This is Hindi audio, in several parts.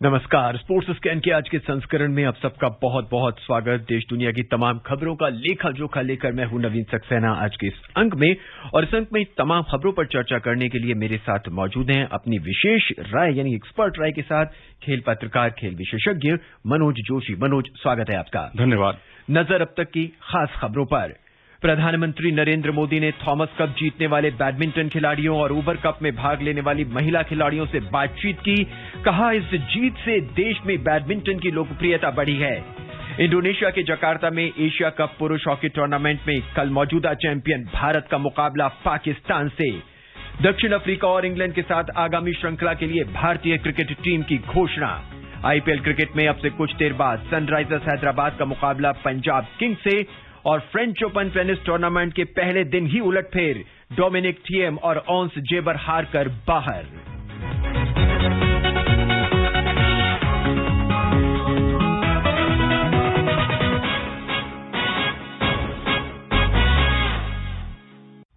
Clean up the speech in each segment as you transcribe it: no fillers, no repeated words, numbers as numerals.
नमस्कार। स्पोर्ट्स स्कैन के आज के संस्करण में आप सबका बहुत बहुत स्वागत। देश दुनिया की तमाम खबरों का लेखा जोखा लेकर मैं हूं नवीन सक्सेना आज के इस अंक में, और इस अंक में तमाम खबरों पर चर्चा करने के लिए मेरे साथ मौजूद हैं अपनी विशेष राय यानी एक्सपर्ट राय के साथ खेल पत्रकार, खेल विशेषज्ञ मनोज जोशी। मनोज, स्वागत है आपका। धन्यवाद। नजर अब तक की खास खबरों पर। प्रधानमंत्री नरेंद्र मोदी ने थॉमस कप जीतने वाले बैडमिंटन खिलाड़ियों और उबर कप में भाग लेने वाली महिला खिलाड़ियों से बातचीत की। कहा, इस जीत से देश में बैडमिंटन की लोकप्रियता बढ़ी है। इंडोनेशिया के जकार्ता में एशिया कप पुरुष हॉकी टूर्नामेंट में कल मौजूदा चैंपियन भारत का मुकाबला पाकिस्तान से। दक्षिण अफ्रीका और इंग्लैंड के साथ आगामी श्रृंखला के लिए भारतीय क्रिकेट टीम की घोषणा। आईपीएल क्रिकेट में अब से कुछ देर बाद सनराइजर्स हैदराबाद का मुकाबला पंजाब किंग्स से। और फ्रेंच ओपन टेनिस टूर्नामेंट के पहले दिन ही उलटफेर, डोमिनिक थिएम और ऑन्स जेबर हारकर बाहर।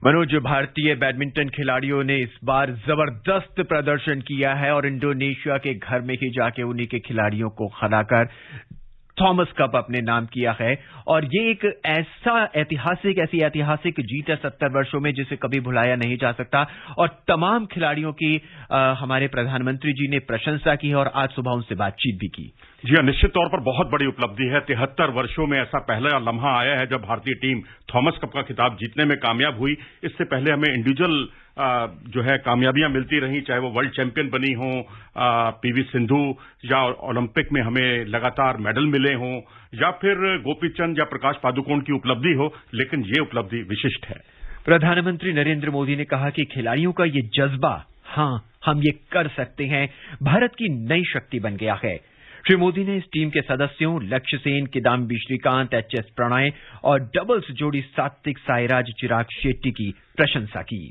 मनोज, भारतीय बैडमिंटन खिलाड़ियों ने इस बार जबरदस्त प्रदर्शन किया है और इंडोनेशिया के घर में ही जाके उन्हीं के खिलाड़ियों को हराकर थॉमस कप अपने नाम किया है। और ये एक ऐसी ऐतिहासिक जीत है 70 वर्षों में, जिसे कभी भुलाया नहीं जा सकता। और तमाम खिलाड़ियों की हमारे प्रधानमंत्री जी ने प्रशंसा की है और आज सुबह उनसे बातचीत भी की। जी हाँ, निश्चित तौर पर बहुत बड़ी उपलब्धि है। 73 वर्षों में ऐसा पहला लम्हा आया है जब भारतीय टीम थॉमस कप का खिताब जीतने में कामयाब हुई। इससे पहले हमें इंडिविजुअल जो है कामयाबियां मिलती रही, चाहे वो वर्ल्ड चैंपियन बनी हो पीवी सिंधु, या ओलंपिक में हमें लगातार मेडल मिले हों, या फिर गोपीचंद या प्रकाश पादुकोण की उपलब्धि हो, लेकिन ये उपलब्धि विशिष्ट है। प्रधानमंत्री नरेंद्र मोदी ने कहा कि खिलाड़ियों का ये जज्बा, हाँ हम ये कर सकते हैं, भारत की नई शक्ति बन गया है। श्री मोदी ने इस टीम के सदस्यों लक्ष्य सेन, किदाम्बी श्रीकांत, एचएस प्रणय और डबल्स जोड़ी सात्विक साईराज चिराग शेट्टी की प्रशंसा की।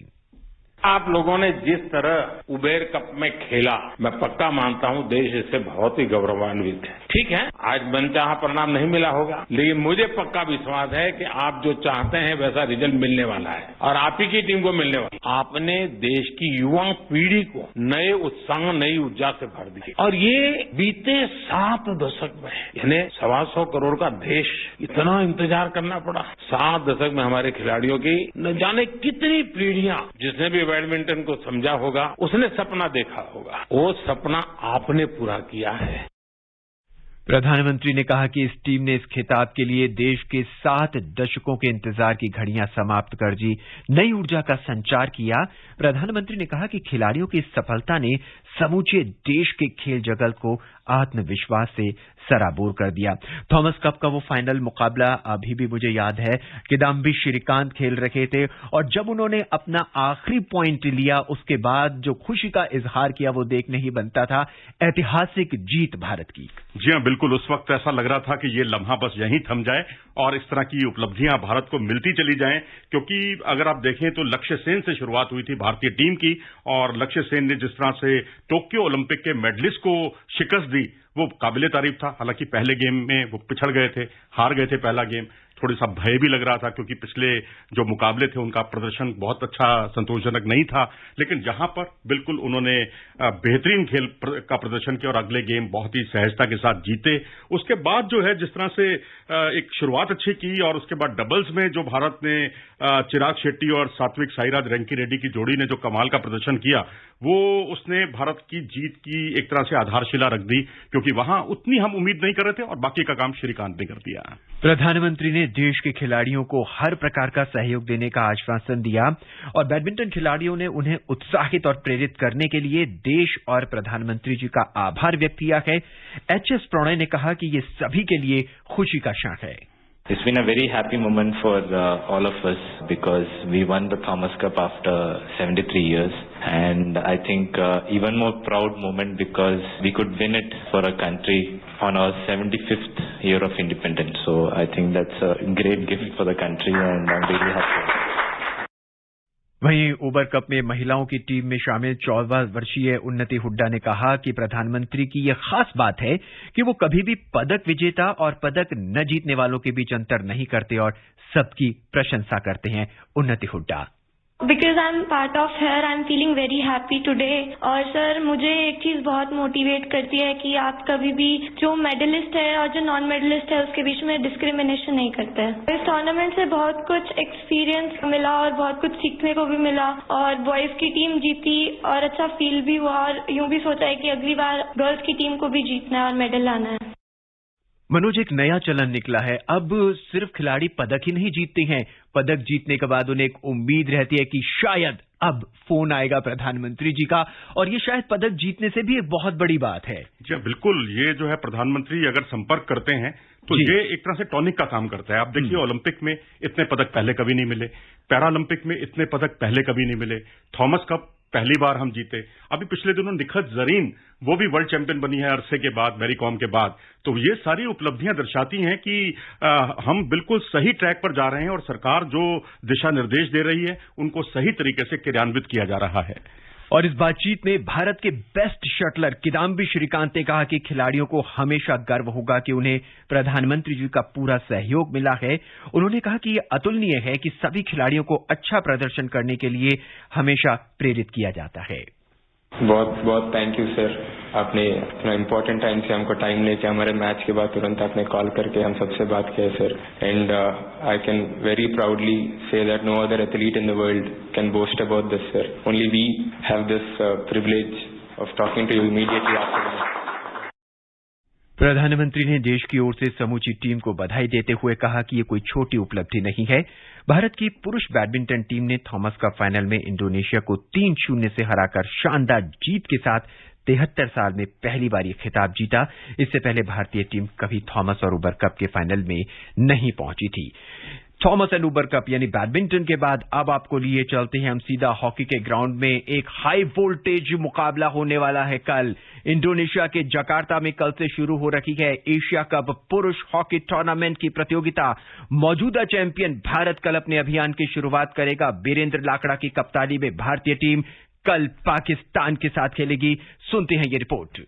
आप लोगों ने जिस तरह उबेर कप में खेला, मैं पक्का मानता हूं देश इससे बहुत ही गौरवान्वित है। ठीक है, आज मनचाहा परिणाम नहीं मिला होगा, लेकिन मुझे पक्का विश्वास है कि आप जो चाहते हैं वैसा रिजल्ट मिलने वाला है और आप ही की टीम को मिलने वाला है। आपने देश की युवा पीढ़ी को नए उत्साह, नई ऊर्जा से भर दी और ये बीते 7 दशक में, यानी 125 करोड़ का देश, इतना इंतजार करना पड़ा। 7 दशक में हमारे खिलाड़ियों की न जाने कितनी पीढ़ियां, जिसने भी बैडमिंटन को समझा होगा उसने सपना देखा होगा, वो सपना आपने पूरा किया है। प्रधानमंत्री ने कहा कि इस टीम ने इस खिताब के लिए देश के 7 दशकों के इंतजार की घड़ियां समाप्त कर दी, नई ऊर्जा का संचार किया। प्रधानमंत्री ने कहा कि खिलाड़ियों की इस सफलता ने समूचे देश के खेल जगत को आत्मविश्वास से सराबोर कर दिया। थॉमस कप का वो फाइनल मुकाबला अभी भी मुझे याद है। किदाम्बी श्रीकांत खेल रहे थे और जब उन्होंने अपना आखिरी पॉइंट लिया, उसके बाद जो खुशी का इजहार किया वो देख नहीं बनता था। ऐतिहासिक जीत भारत की। जी हाँ, बिल्कुल। उस वक्त ऐसा लग रहा था कि ये लम्हा बस यहीं थम जाए और इस तरह की उपलब्धियां भारत को मिलती चली जाएं, क्योंकि अगर आप देखें तो लक्ष्य सेन से शुरुआत हुई थी भारतीय टीम की, और लक्ष्य सेन ने जिस तरह से टोक्यो ओलंपिक के मेडलिस्ट को शिकस्त दी वो काबिले तारीफ था। हालांकि पहले गेम में वो पिछड़ गए थे, हार गए थे पहला गेम। थोड़ी सा भय भी लग रहा था क्योंकि पिछले जो मुकाबले थे उनका प्रदर्शन बहुत अच्छा, संतोषजनक नहीं था, लेकिन जहां पर बिल्कुल उन्होंने बेहतरीन खेल का प्रदर्शन किया और अगले गेम बहुत ही सहजता के साथ जीते। उसके बाद जो है जिस तरह से एक शुरुआत अच्छी की और उसके बाद डबल्स में जो भारत ने चिराग शेट्टी और सात्विक साईराज रैंकी रेड्डी की जोड़ी ने जो कमाल का प्रदर्शन किया, वो उसने भारत की जीत की एक तरह से आधारशिला रख दी, क्योंकि वहां उतनी हम उम्मीद नहीं कर रहे थे और बाकी का काम श्रीकांत ने कर दिया। प्रधानमंत्री ने देश के खिलाड़ियों को हर प्रकार का सहयोग देने का आश्वासन दिया और बैडमिंटन खिलाड़ियों ने उन्हें उत्साहित और प्रेरित करने के लिए देश और प्रधानमंत्री जी का आभार व्यक्त किया है। एचएस प्रणय ने कहा कि ये सभी के लिए खुशी का क्षण है। It's been a very happy moment for all of us because we won the Thomas Cup after 73 years, and I think even more proud moment because we could win it for a country on our 75th year of independence. So I think that's a great gift for the country and I'm really happy. वहीं उबर कप में महिलाओं की टीम में शामिल 14 वर्षीय उन्नति हुड्डा ने कहा कि प्रधानमंत्री की यह खास बात है कि वो कभी भी पदक विजेता और पदक न जीतने वालों के बीच अंतर नहीं करते और सबकी प्रशंसा करते हैं। उन्नति Hooda. Because I'm part of here, I'm feeling very happy today. और सर मुझे एक चीज बहुत मोटिवेट करती है कि आप कभी भी जो मेडलिस्ट है और जो नॉन मेडलिस्ट है उसके बीच में डिस्क्रिमिनेशन नहीं करते हैं। इस टूर्नामेंट से बहुत कुछ एक्सपीरियंस मिला और बहुत कुछ सीखने को भी मिला और बॉयज की टीम जीती और अच्छा फील भी हुआ और यूं भी सोचा है कि अगली बार गर्ल्स की टीम को भी जीतना है और मेडल लाना है। मनोज, एक नया चलन निकला है। अब सिर्फ खिलाड़ी पदक ही नहीं जीतते हैं, पदक जीतने के बाद उन्हें एक उम्मीद रहती है कि शायद अब फोन आएगा प्रधानमंत्री जी का, और ये शायद पदक जीतने से भी एक बहुत बड़ी बात है। जी बिल्कुल, ये जो है प्रधानमंत्री अगर संपर्क करते हैं तो ये एक तरह से टॉनिक का काम करता है। आप देखिए ओलंपिक में इतने पदक पहले कभी नहीं मिले, पैरालंपिक में इतने पदक पहले कभी नहीं मिले, थॉमस कप पहली बार हम जीते। अभी पिछले दिनों निखत जरीन वो भी वर्ल्ड चैंपियन बनी है अरसे के बाद, मैरी कॉम के बाद। तो ये सारी उपलब्धियां दर्शाती हैं कि हम बिल्कुल सही ट्रैक पर जा रहे हैं और सरकार जो दिशा निर्देश दे रही है उनको सही तरीके से क्रियान्वित किया जा रहा है। और इस बातचीत में भारत के बेस्ट शटलर किदाम्बी श्रीकांत ने कहा कि खिलाड़ियों को हमेशा गर्व होगा कि उन्हें प्रधानमंत्री जी का पूरा सहयोग मिला है। उन्होंने कहा कि यह अतुलनीय है कि सभी खिलाड़ियों को अच्छा प्रदर्शन करने के लिए हमेशा प्रेरित किया जाता है। बहुत बहुत थैंक यू सर, आपने इतना इम्पोर्टेंट टाइम से हमको टाइम लेके हमारे मैच के बाद तुरंत आपने कॉल करके हम सबसे बात किया sir. And I can very proudly say that no other athlete in the world can boast about this sir. Only we have this privilege of talking to you immediately after. प्रधानमंत्री ने देश की ओर से समूची टीम को बधाई देते हुए कहा कि ये कोई छोटी उपलब्धि नहीं है। भारत की पुरुष बैडमिंटन टीम ने थॉमस कप फाइनल में इंडोनेशिया को 3-0 से हराकर शानदार जीत के साथ 73 साल में पहली बार ये खिताब जीता। इससे पहले भारतीय टीम कभी थॉमस और उबर कप के फाइनल में नहीं पहुंची थी। थॉमस एंड उबर कप यानी बैडमिंटन के बाद अब आपको लिए चलते हैं हम सीधा हॉकी के ग्राउंड में। एक हाई वोल्टेज मुकाबला होने वाला है कल। इंडोनेशिया के जकार्ता में कल से शुरू हो रही है एशिया कप पुरुष हॉकी टूर्नामेंट की प्रतियोगिता। मौजूदा चैंपियन भारत कल अपने अभियान की शुरुआत करेगा। वीरेंद्र लाकड़ा की कप्तानी में भारतीय टीम कल पाकिस्तान के साथ खेलेगी। सुनते हैं ये रिपोर्ट।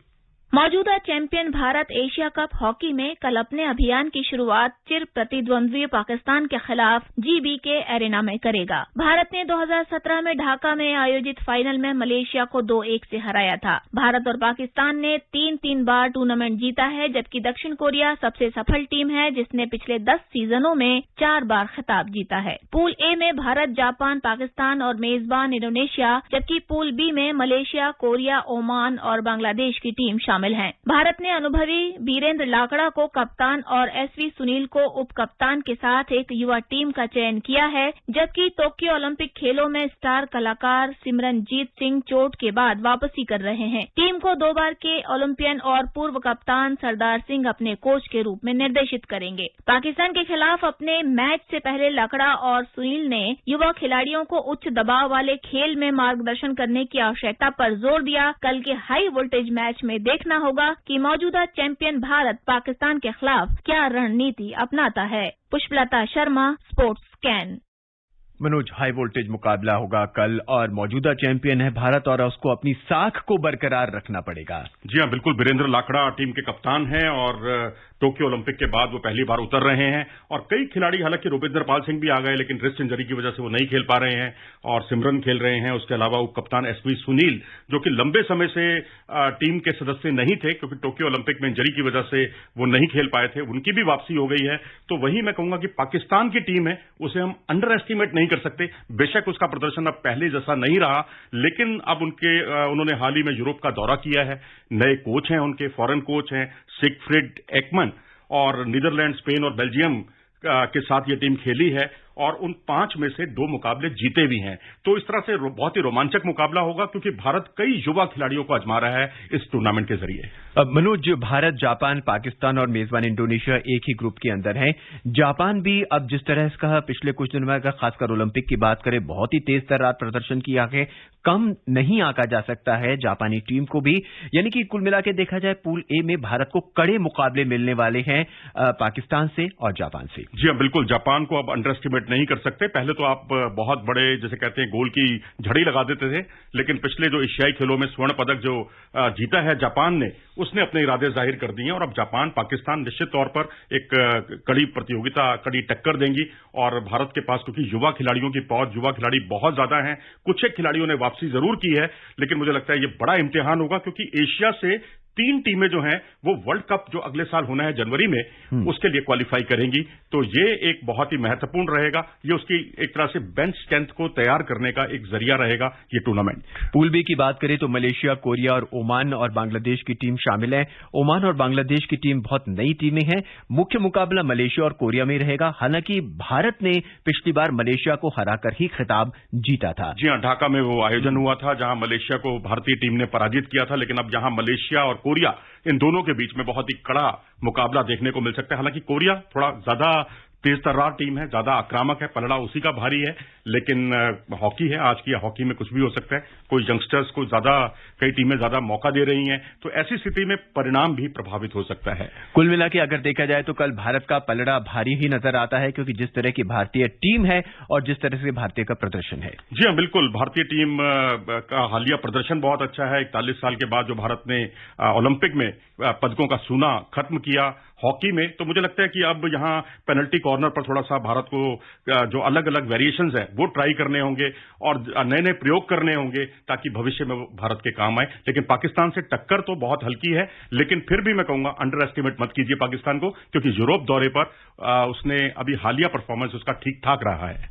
मौजूदा champion Bharat Asia cup hockey में कल अपने अभियान की शुरुआत चिर प्रतिद्वंद्वी पाकिस्तान के खिलाफ GBK एरेना में करेगा। भारत ने 2017 में ढाका में आयोजित फाइनल में मलेशिया को 2-1 से हराया था। भारत और पाकिस्तान ने 3-3 बार टूर्नामेंट जीता है, जबकि दक्षिण कोरिया सबसे सफल टीम है जिसने पिछले 10 सीजनों में 4 बार खिताब जीता है। पूल ए में भारत, जापान, पाकिस्तान और मेजबान इंडोनेशिया, जबकि पूल बी में मलेशिया, कोरिया, ओमान और बांग्लादेश की टीम शामिल है। भारत ने अनुभवी वीरेंद्र लाकड़ा को कप्तान और SV सुनील को उप कप्तान के साथ एक युवा टीम का चयन किया है, जबकि टोक्यो ओलंपिक खेलों में स्टार कलाकार सिमरनजीत सिंह चोट के बाद वापसी कर रहे हैं। टीम को 2 बार के ओलंपियन और पूर्व कप्तान सरदार सिंह अपने कोच के रूप में निर्देशित करेंगे। पाकिस्तान के खिलाफ अपने मैच से पहले लाकड़ा और सुनील ने युवा खिलाड़ियों को उच्च दबाव वाले खेल में मार्गदर्शन करने की आवश्यकता पर जोर दिया। कल के हाई वोल्टेज मैच में देखना होगा कि मौजूदा चैंपियन भारत पाकिस्तान के खिलाफ क्या रणनीति अपनाता है। Pushpalata Sharma, sports scan. Manoj, high voltage मुकाबला होगा कल और मौजूदा चैंपियन है भारत और उसको अपनी साख को बरकरार रखना पड़ेगा। जी हाँ बिल्कुल, वीरेंद्र लाकड़ा टीम के कप्तान हैं और टोक्यो ओलंपिक के बाद वो पहली बार उतर रहे हैं। और कई खिलाड़ी, हालांकि रुपिंदर पाल सिंह भी आ गए लेकिन रिस्ट इंजरी की वजह से वो नहीं खेल पा रहे हैं और सिमरन खेल रहे हैं। उसके अलावा उप कप्तान SV सुनील जो कि लंबे समय से टीम के सदस्य नहीं थे क्योंकि टोक्यो ओलंपिक में इंजरी की वजह से वो नहीं खेल पाए थे, उनकी भी वापसी हो गई है। तो वही मैं कहूंगा कि पाकिस्तान की टीम है उसे हम अंडर एस्टिमेट नहीं कर सकते। बेशक उसका प्रदर्शन अब पहले जैसा नहीं रहा, लेकिन अब उन्होंने हाल ही में यूरोप का दौरा किया है। नए कोच हैं उनके, फॉरेन कोच हैं सिगफ्रिड एक्मन, और नीदरलैंड, स्पेन और बेल्जियम के साथ ये टीम खेली है और उन 5 में से 2 मुकाबले जीते भी हैं। तो इस तरह से बहुत ही रोमांचक मुकाबला होगा क्योंकि भारत कई युवा खिलाड़ियों को आजमा रहा है इस टूर्नामेंट के जरिए। अब मनोज, भारत, जापान, पाकिस्तान और मेजबान इंडोनेशिया एक ही ग्रुप के अंदर है। जापान भी अब जिस तरह इसका पिछले कुछ दिनों में अगर खासकर ओलंपिक की बात करें बहुत ही तेज तर्रार प्रदर्शन किया है, कम नहीं आंका जा सकता है जापानी टीम को भी। यानी कि कुल मिला के देखा जाए पूल ए में भारत को कड़े मुकाबले मिलने वाले हैं पाकिस्तान से और जापान से। जी हाँ बिल्कुल, जापान को अब अंडर एस्टिमेट एस्टिमेट नहीं कर सकते। पहले तो आप बहुत बड़े जैसे कहते हैं गोल की झड़ी लगा देते थे, लेकिन पिछले जो एशियाई खेलों में स्वर्ण पदक जो जीता है जापान ने, उसने अपने इरादे जाहिर कर दिए हैं और अब जापान पाकिस्तान निश्चित तौर पर एक कड़ी प्रतियोगिता, कड़ी टक्कर देंगी। और भारत के पास क्योंकि युवा खिलाड़ियों की पहुंच, युवा खिलाड़ी बहुत ज्यादा हैं, कुछ एक खिलाड़ियों ने वापसी जरूर की है, लेकिन मुझे लगता है ये बड़ा इम्तिहान होगा क्योंकि एशिया से 3 टीमें जो हैं वो वर्ल्ड कप जो अगले साल होना है जनवरी में, उसके लिए क्वालिफाई करेंगी। तो ये एक बहुत ही महत्वपूर्ण रहेगा, ये उसकी एक तरह से बेंच स्ट्रेंथ को तैयार करने का एक जरिया रहेगा ये टूर्नामेंट। पूल बी की बात करें तो मलेशिया, कोरिया और ओमान और बांग्लादेश की टीम शामिल है। ओमान और बांग्लादेश की टीम बहुत नई टीमें हैं। मुख्य मुकाबला मलेशिया और कोरिया में रहेगा। हालांकि भारत ने पिछली बार मलेशिया को हराकर ही खिताब जीता था। जी हां, ढाका में वो आयोजन हुआ था जहां मलेशिया को भारतीय टीम ने पराजित किया था, लेकिन अब यहां मलेशिया और कोरिया, इन दोनों के बीच में बहुत ही कड़ा मुकाबला देखने को मिल सकता है। हालांकि कोरिया थोड़ा ज्यादा तेज तर्रार टीम है, ज्यादा आक्रामक है, पलड़ा उसी का भारी है, लेकिन हॉकी है आज की, हॉकी में कुछ भी हो सकता है। कोई यंगस्टर्स को ज्यादा, कई टीमें ज्यादा मौका दे रही हैं, तो ऐसी स्थिति में परिणाम भी प्रभावित हो सकता है। कुल मिला के अगर देखा जाए तो कल भारत का पलड़ा भारी ही नजर आता है, क्योंकि जिस तरह की भारतीय टीम है और जिस तरह से भारतीय का प्रदर्शन है। जी हां, बिल्कुल, भारतीय टीम का हालिया प्रदर्शन बहुत अच्छा है। 41 साल के बाद जो भारत ने ओलंपिक में पदकों का सूना खत्म किया हॉकी में, तो मुझे लगता है कि अब यहां पेनल्टी कॉर्नर पर थोड़ा सा भारत को जो अलग अलग वेरिएशंस है वो ट्राई करने होंगे और नए नए प्रयोग करने होंगे ताकि भविष्य में भारत के काम आए। लेकिन पाकिस्तान से टक्कर तो बहुत हल्की है, लेकिन फिर भी मैं कहूंगा अंडर एस्टिमेट मत कीजिए पाकिस्तान को, क्योंकि यूरोप दौरे पर उसने अभी हालिया परफॉर्मेंस उसका ठीक ठाक रहा है।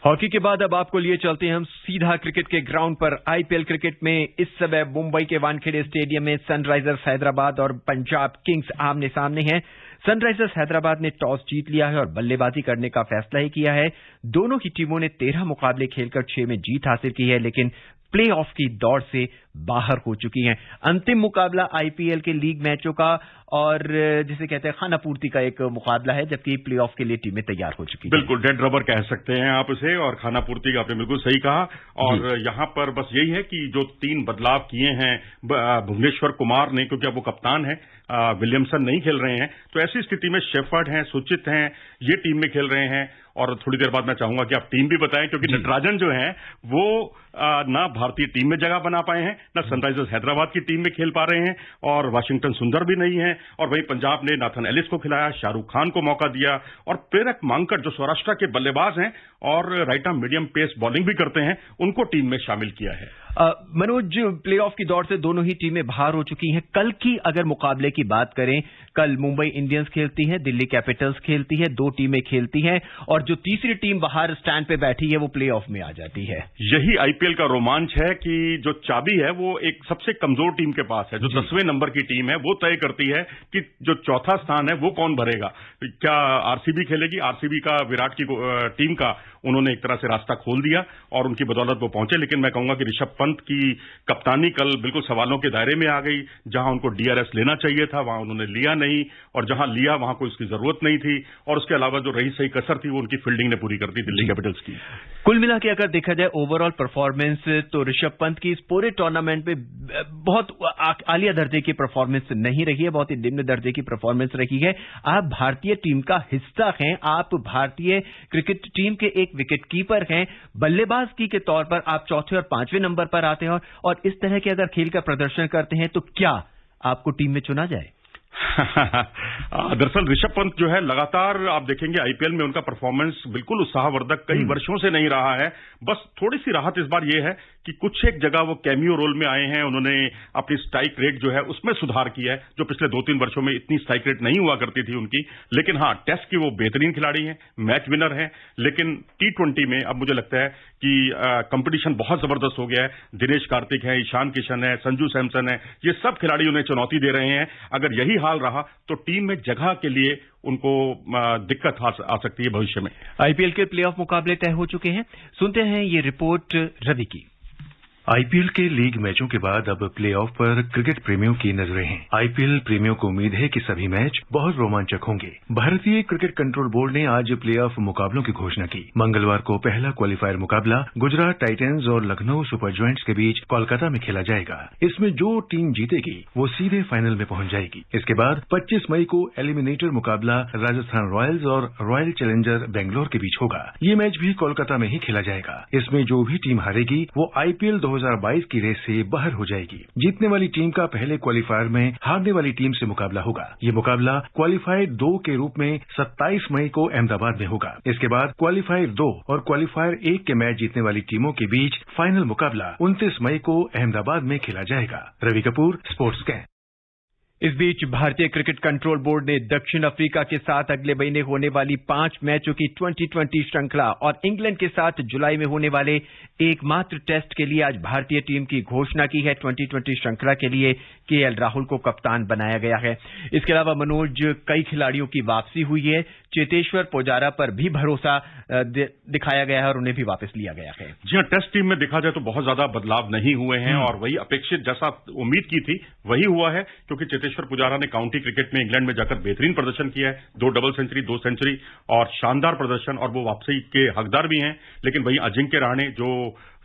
हॉकी के बाद अब आपको लिए चलते हैं हम सीधा क्रिकेट के ग्राउंड पर। आईपीएल क्रिकेट में इस समय मुंबई के वानखेड़े स्टेडियम में सनराइजर्स हैदराबाद और पंजाब किंग्स आमने सामने हैं। सनराइजर्स हैदराबाद ने टॉस जीत लिया है और बल्लेबाजी करने का फैसला ही किया है। दोनों ही टीमों ने 13 मुकाबले खेलकर 6 में जीत हासिल की है, लेकिन प्ले ऑफ की दौड़ से बाहर हो चुकी हैं। अंतिम मुकाबला आईपीएल के लीग मैचों का और जिसे कहते हैं खाना पूर्ति का एक मुकाबला है, जबकि प्ले ऑफ के लिए टीमें तैयार हो चुकी हैं। बिल्कुल, डेड रबर कह सकते हैं आप इसे, और खाना पूर्ति का आपने बिल्कुल सही कहा। और यहां पर बस यही है कि जो 3 बदलाव किए हैं भुवनेश्वर कुमार ने, क्योंकि अब वो कप्तान है, विलियमसन नहीं खेल रहे हैं, तो ऐसी स्थिति में शेफर्ड हैं, सुचित हैं, ये टीम में खेल रहे हैं। और थोड़ी देर बाद मैं चाहूंगा कि आप टीम भी बताएं, क्योंकि नटराजन जो हैं वो ना भारतीय टीम में जगह बना पाए हैं, ना सनराइजर्स हैदराबाद की टीम में खेल पा रहे हैं, और वाशिंगटन सुंदर भी नहीं है। और वहीं पंजाब ने नाथन एलिस को खिलाया, शाहरुख खान को मौका दिया, और प्रेरक मांकड़ जो सौराष्ट्र के बल्लेबाज हैं और right arm medium pace bowling भी करते हैं, उनको टीम में शामिल किया है। मनोज, प्लेऑफ की दौड़ से दोनों ही टीमें बाहर हो चुकी हैं। कल की अगर मुकाबले की बात करें, कल मुंबई इंडियंस खेलती है, दिल्ली कैपिटल्स खेलती है, 2 टीमें खेलती हैं, और जो तीसरी टीम बाहर स्टैंड पे बैठी है वो प्लेऑफ में आ जाती है। यही आईपीएल का रोमांच है कि जो चाबी है वो एक सबसे कमजोर टीम के पास है। जो 10वें नंबर की टीम है वो तय करती है कि जो चौथा स्थान है वो कौन भरेगा। क्या आरसीबी खेलेगी? आरसीबी का विराट की टीम का उन्होंने एक तरह से रास्ता खोल दिया और उनकी बदौलत वो पहुंचे। लेकिन मैं कहूंगा कि ऋषभ पंत की कप्तानी कल बिल्कुल सवालों के दायरे में आ गई। जहां उनको डीआरएस लेना चाहिए था वहां उन्होंने लिया नहीं, और जहां लिया वहां कोई उसकी जरूरत नहीं थी। और उसके अलावा जो रही सही कसर थी वो उनकी फील्डिंग ने पूरी कर दी दिल्ली कैपिटल्स की। कुल मिला के अगर देखा जाए ओवरऑल परफॉर्मेंस, तो ऋषभ पंत की इस पूरे टूर्नामेंट में बहुत आलिया दर्जे की परफॉर्मेंस नहीं रही है, बहुत ही निम्न दर्जे की परफॉर्मेंस रही है। आप भारतीय टीम का हिस्सा हैं, आप भारतीय क्रिकेट टीम के एक विकेट कीपर हैं, बल्लेबाज की के तौर पर आप चौथे और 5वें नंबर पर आते हैं, और इस तरह के अगर खेल का प्रदर्शन करते हैं तो क्या आपको टीम में चुना जाए? दरअसल ऋषभ पंत जो है लगातार आप देखेंगे आईपीएल में उनका परफॉर्मेंस बिल्कुल उत्साहवर्धक कई वर्षों से नहीं रहा है। बस थोड़ी सी राहत इस बार यह है कि कुछ एक जगह वो कैमियो रोल में आए हैं, उन्होंने अपनी स्ट्राइक रेट जो है उसमें सुधार किया है, जो पिछले 2-3 वर्षों में इतनी स्ट्राइक रेट नहीं हुआ करती थी उनकी। लेकिन हाँ, टेस्ट की वो बेहतरीन खिलाड़ी हैं, मैच विनर हैं। लेकिन T20 में अब मुझे लगता है कि कंपटीशन बहुत जबरदस्त हो गया है। दिनेश कार्तिक है, ईशान किशन है, संजू सैमसन है, ये सब खिलाड़ी उन्हें चुनौती दे रहे हैं। अगर यही हाल रहा तो टीम में जगह के लिए उनको दिक्कत आ सकती है भविष्य में। आईपीएल के प्लेऑफ मुकाबले तय हो चुके हैं। सुनते हैं ये रिपोर्ट रवि की। आईपीएल के लीग मैचों के बाद अब प्लेऑफ पर क्रिकेट प्रेमियों की नजरें हैं। आईपीएल प्रेमियों को उम्मीद है कि सभी मैच बहुत रोमांचक होंगे। भारतीय क्रिकेट कंट्रोल बोर्ड ने आज प्लेऑफ मुकाबलों की घोषणा की। मंगलवार को पहला क्वालिफायर मुकाबला गुजरात टाइटंस और लखनऊ सुपर जॉयंट्स के बीच कोलकाता में खेला जाएगा। इसमें जो टीम जीतेगी वो सीधे फाइनल में पहुंच जाएगी। इसके बाद 25 मई को एलिमिनेटर मुकाबला राजस्थान रॉयल्स और रॉयल चैलेंजर बेंगलोर के बीच होगा। ये मैच भी कोलकाता में ही खेला जाएगा। इसमें जो भी टीम हारेगी वो आईपीएल 2022 की रेस से बाहर हो जाएगी। जीतने वाली टीम का पहले क्वालिफायर में हारने वाली टीम से मुकाबला होगा। ये मुकाबला क्वालिफायर 2 के रूप में 27 मई को अहमदाबाद में होगा। इसके बाद क्वालिफायर 2 और क्वालिफायर 1 के मैच जीतने वाली टीमों के बीच फाइनल मुकाबला 29 मई को अहमदाबाद में खेला जाएगा। Ravi Kapoor, sports camp. इस बीच भारतीय क्रिकेट कंट्रोल बोर्ड ने दक्षिण अफ्रीका के साथ अगले महीने होने वाली 5 मैचों की 2020 श्रृंखला और इंग्लैंड के साथ जुलाई में होने वाले एकमात्र टेस्ट के लिए आज भारतीय टीम की घोषणा की है। 2020 श्रृंखला के लिए केएल राहुल को कप्तान बनाया गया है। इसके अलावा मनोज, कई खिलाड़ियों की वापसी हुई है। चेतेश्वर पुजारा पर भी भरोसा दिखाया गया है और उन्हें भी वापस लिया गया है। जी हाँ, टेस्ट टीम में देखा जाए तो बहुत ज्यादा बदलाव नहीं हुए हैं और वही अपेक्षित जैसा उम्मीद की थी वही हुआ है, क्योंकि चेतेश्वर पुजारा ने काउंटी क्रिकेट में इंग्लैंड में जाकर बेहतरीन प्रदर्शन किया है। 2 डबल सेंचुरी, 2 सेंचुरी और शानदार प्रदर्शन, और वो वापसी के हकदार भी हैं। लेकिन वहीं अजिंक्य रहाणे जो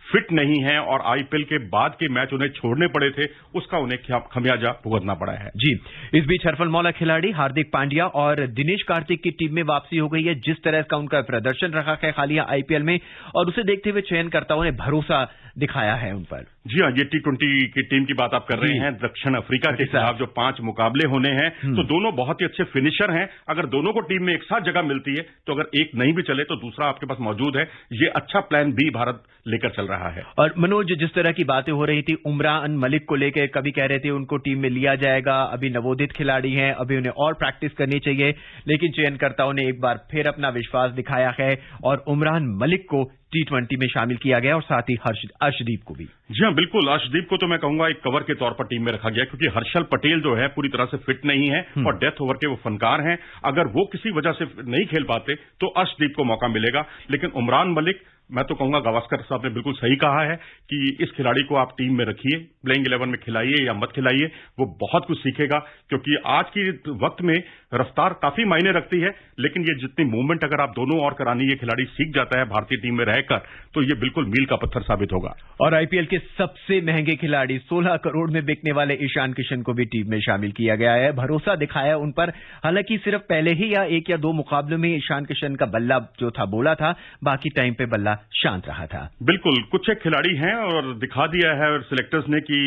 फिट नहीं है और आईपीएल के बाद के मैच उन्हें छोड़ने पड़े थे, उसका उन्हें खमियाजा भुगतना पड़ा है। जी, इस बीच हरफनमौला खिलाड़ी हार्दिक पांड्या और दिनेश कार्तिक की टीम में वापसी हो गई है। जिस तरह का उनका प्रदर्शन रहा है हालिया आईपीएल में, और उसे देखते हुए चयनकर्ताओं ने भरोसा दिखाया है उन पर। जी हाँ, ये T20 की टीम की बात आप कर रहे हैं। दक्षिण अफ्रीका के खिलाफ जो 5 मुकाबले होने हैं, तो दोनों बहुत ही अच्छे फिनिशर हैं। अगर दोनों को टीम में एक साथ जगह मिलती है तो अगर एक नहीं भी चले तो दूसरा आपके पास मौजूद है। ये अच्छा प्लान भी भारत लेकर चल रहा है। और मनोज, जिस तरह की बातें हो रही थी उमरान मलिक को लेकर, कभी कह रहे थे उनको टीम में लिया जाएगा, अभी नवोदित खिलाड़ी हैं, अभी उन्हें और प्रैक्टिस करनी चाहिए, लेकिन चयनकर्ताओं ने एक बार फिर अपना विश्वास दिखाया है और उमरान मलिक को T20 में शामिल किया गया और साथ ही अर्शदीप को भी। जी हाँ, बिल्कुल। अर्शदीप को तो मैं कहूंगा एक कवर के तौर पर टीम में रखा गया, क्योंकि हर्षल पटेल जो है पूरी तरह से फिट नहीं है और डेथ ओवर के वो फनकार हैं। अगर वो किसी वजह से नहीं खेल पाते तो अर्शदीप को मौका मिलेगा। लेकिन उमरान मलिक, मैं तो कहूंगा गावस्कर साहब ने बिल्कुल सही कहा है कि इस खिलाड़ी को आप टीम में रखिए, प्लेइंग 11 में खिलाइए या मत खिलाइए, वो बहुत कुछ सीखेगा। क्योंकि आज की वक्त में रफ्तार काफी मायने रखती है, लेकिन ये जितनी मूवमेंट अगर आप दोनों और करानी ये खिलाड़ी सीख जाता है भारतीय टीम में रहकर, तो ये बिल्कुल मील का पत्थर साबित होगा। और आईपीएल के सबसे महंगे खिलाड़ी 16 करोड़ में बिकने वाले ईशान किशन को भी टीम में शामिल किया गया है। भरोसा दिखाया उन पर। हालांकि सिर्फ पहले ही या 1 या 2 मुकाबलों में ईशान किशन का बल्ला जो था बोला था, बाकी टाइम पे बल्ला शांत रहा था। बिल्कुल, कुछ एक खिलाड़ी हैं और दिखा दिया है और सिलेक्टर्स ने कि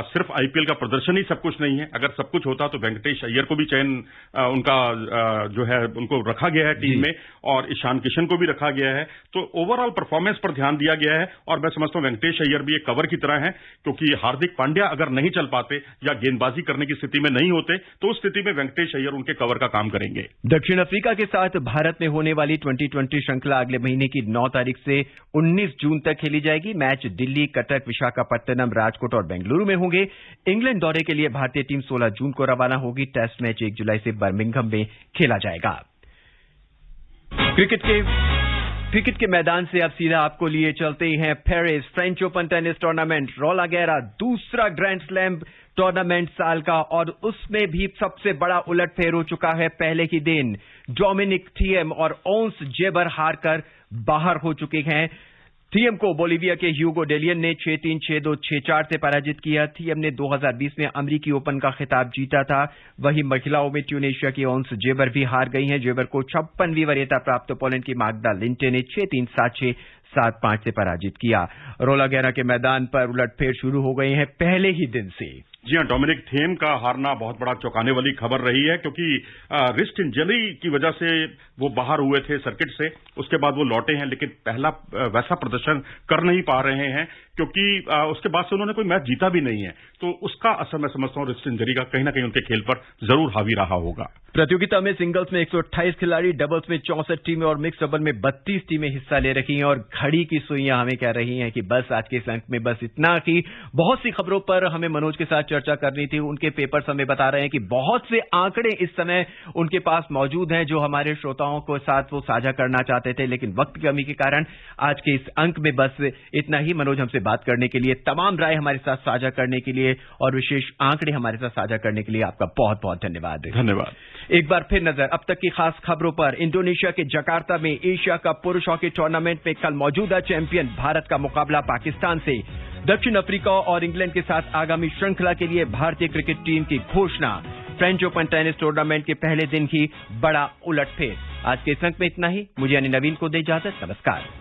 सिर्फ आईपीएल का प्रदर्शन ही सब कुछ नहीं है। अगर सब कुछ होता तो वेंकटेश अय्यर को भी चयन उनका जो है उनको रखा गया है टीम में, और ईशान किशन को भी रखा गया है। तो ओवरऑल परफॉर्मेंस पर ध्यान दिया गया है और मैं समझता हूं वेंकटेश अय्यर भी एक कवर की तरह है, क्योंकि हार्दिक पांड्या अगर नहीं चल पाते या गेंदबाजी करने की स्थिति में नहीं होते तो उस स्थिति में वेंकटेश अय्यर उनके कवर का काम करेंगे। दक्षिण अफ्रीका के साथ भारत में होने वाली 2020 श्रृंखला अगले महीने की 9 तारीख से 19 जून तक खेली जाएगी। मैच दिल्ली, कटक, विशाखापट्टनम, राजकोट और बेंगलुरु में होंगे। इंग्लैंड दौरे के लिए भारतीय टीम 16 जून को रवाना होगी। टेस्ट मैच 1 जुलाई से बर्मिंघम में खेला जाएगा। क्रिकेट के मैदान से अब सीधा आपको लिए चलते हैं Paris French open tennis tournament. Roland Garros दूसरा ग्रैंड स्लैम टूर्नामेंट साल का, और उसमें भी सबसे बड़ा उलटफेर हो चुका है। पहले ही दिन डोमिनिक थिएम और ओंस जेबर हारकर बाहर हो चुके हैं। थिएम को बोलिविया के ह्यूगो डेलियन ने 6-3, 6-2, 6-4 से पराजित किया। थिएम ने 2020 में अमेरिकी ओपन का खिताब जीता था। वहीं महिलाओं में ट्यूनेशिया की ओंस जेबर भी हार गई हैं। जेबर को 56वीं वरीयता प्राप्त पोलैंड की माग्दा लिंटे ने 6-3, 7-6, 7-5 से पराजित किया। रोलां गैरॉस के मैदान पर उलटफेर शुरू हो गए हैं पहले ही दिन से। जी हाँ, डोमिनिक थिएम का हारना बहुत बड़ा चौंकाने वाली खबर रही है, क्योंकि रिस्ट इंजरी की वजह से वो बाहर हुए थे सर्किट से। उसके बाद वो लौटे हैं, लेकिन पहला वैसा प्रदर्शन कर नहीं पा रहे हैं, क्योंकि उसके बाद से उन्होंने कोई मैच जीता भी नहीं है। तो उसका असर मैं समझता हूं रिस्ट इंजरी का कहीं ना कहीं उनके खेल पर जरूर हावी रहा होगा। प्रतियोगिता में सिंगल्स में 128 खिलाड़ी, डबल्स में 64 टीमें और मिक्स डबल में 32 टीमें हिस्सा ले रही हैं। और घड़ी की सुइयां हमें कह रही हैं कि बस आज के इस अंक में बस इतना ही। बहुत सी खबरों पर हमें मनोज के साथ चर्चा करनी थी। उनके पेपर्स हमें बता रहे हैं कि बहुत से आंकड़े इस समय उनके पास मौजूद हैं जो हमारे श्रोताओं को साथ वो साझा करना चाहते थे, लेकिन वक्त की कमी के कारण आज के इस अंक में बस इतना ही। मनोज हमसे बात करने के लिए, तमाम राय हमारे साथ साझा करने के लिए और विशेष आंकड़े हमारे साथ साझा करने के लिए आपका बहुत बहुत धन्यवाद। धन्यवाद। एक बार फिर नजर अब तक की खास खबरों पर। इंडोनेशिया के जकार्ता में एशिया कप पुरुष हॉकी टूर्नामेंट में कल मौजूदा चैंपियन भारत का मुकाबला पाकिस्तान से। दक्षिण अफ्रीका और इंग्लैंड के साथ आगामी श्रृंखला के लिए भारतीय क्रिकेट टीम की घोषणा। फ्रेंच ओपन टेनिस टूर्नामेंट के पहले दिन ही बड़ा उलटफेर। आज के इस अंक में इतना ही। मुझे यानी नवीन को दे इजाजत। नमस्कार।